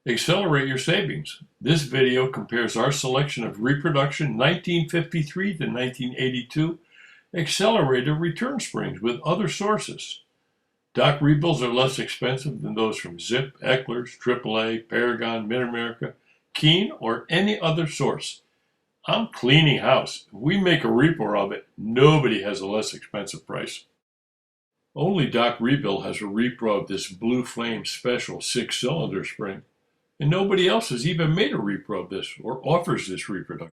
Accelerate your savings. This video compares our selection of reproduction 1953 to 1982 Accelerator return springs with other sources. DocRebuilds are less expensive than those from Zip, Ecklers, AAA, Paragon, MidAmerica, Keen, or any other source. I'm cleaning house. If we make a Repro of it, nobody has a less expensive price. Only DocRebuild has a Repro of this Blue Flame Special 6-cylinder spring, and nobody else has even made a Repro of this or offers this reproduction.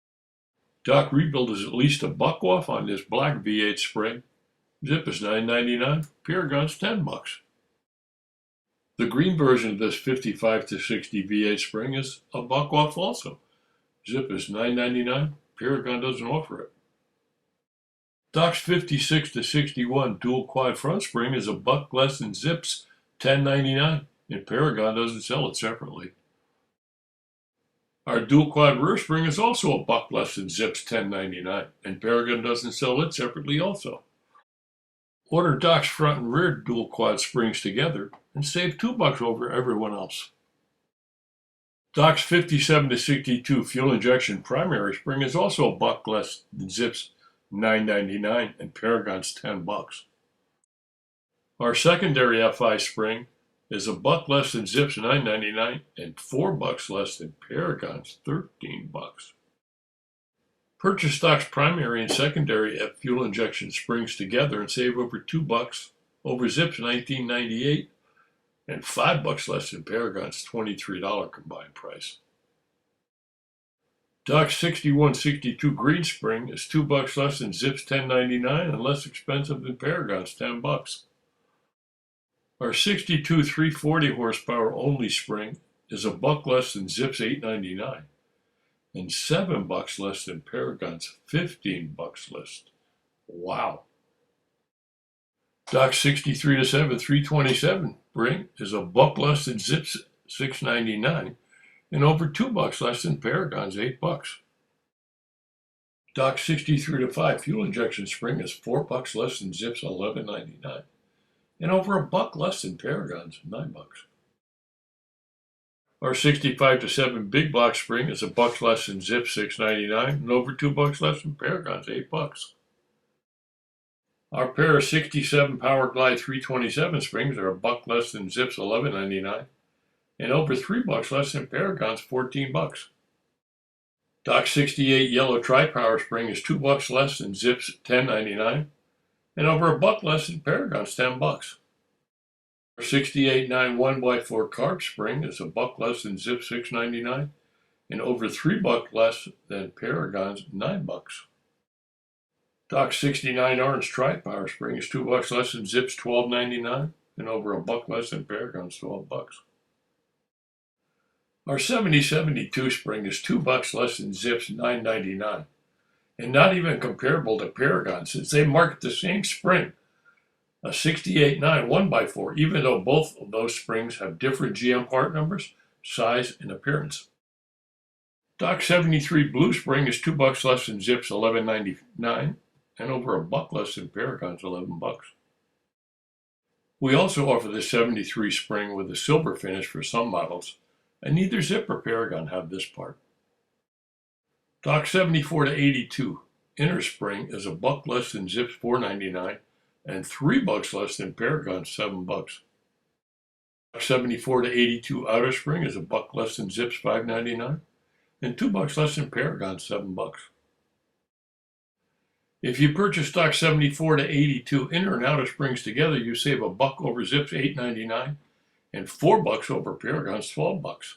DocRebuild is at least $1 off on this black V8 spring. Zip is $9.99, Paragon's $10. The green version of this 55 to 60 V8 spring is $1 off also. Zip is $9.99, Paragon doesn't offer it. Doc's 56 to 61 dual quad front spring is $1 less than Zip's $10.99, and Paragon doesn't sell it separately. Our dual quad rear spring is also $1 less than Zip's $10.99, and Paragon doesn't sell it separately also. Order Doc's front and rear dual quad springs together and save $2 over everyone else. Doc's 57 to 62 fuel injection primary spring is also $1 less than Zip's $9.99 and Paragon's $10. Our secondary FI spring is $1 less than Zip's $9.99 and $4 less than Paragon's $13. Purchase Doc's primary and secondary fuel injection springs together and save over $2 over Zip's $19.98 and $5 less than Paragon's $23 combined price. Doc's 61-62 green spring is $2 less than Zip's $10.99 and less expensive than Paragon's $10. Our 62 340 horsepower only spring is $1 less than Zip's $8.99 and $7 less than Paragon's $15 list. Wow. Doc's 63 to 7 327 spring is $1 less than Zip's $6.99 and over $2 less than Paragon's $8. Doc's 63 to 5 fuel injection spring is $4 less than Zip's $11.99 and over $1 less than Paragon's $9. Our 65 to 7 big block spring is $1 less than Zip's $6.99 and over $2 less than Paragon's $8. Our pair of 67 Powerglide 327 springs are $1 less than Zip's $11.99 and over $3 less than Paragon's $14. Doc's 68 yellow tri-power spring is $2 less than Zip's $10.99 and over $1 less than Paragon's $10. Our 68 9 1x4 Carb spring is $1 less than Zip's $6.99 and over $3 less than Paragon's $9. Doc's 69 orange tri-power spring is $2 less than Zip's $12.99 and over $1 less than Paragon's $12. Our 70-72 spring is $2 less than Zip's $9.99 and not even comparable to Paragon since they market the same spring, a 68 9 1x4, even though both of those springs have different GM part numbers, size, and appearance. Doc's 73 blue spring is $2 less than Zip's $11.99 and over $1 less than Paragon's $11. We also offer the 73 spring with a silver finish for some models, and neither Zip or Paragon have this part. Doc's 74 to 82 inner spring is $1 less than Zip's $4.99 and $3 less than Paragon's $7. Doc's 74 to 82 outer spring is $1 less than Zip's $5.99 and $2 less than Paragon's $7. If you purchase Doc's 74 to 82 inner and outer springs together, you save $1 over Zip's $8.99 and $4 over Paragon's $12.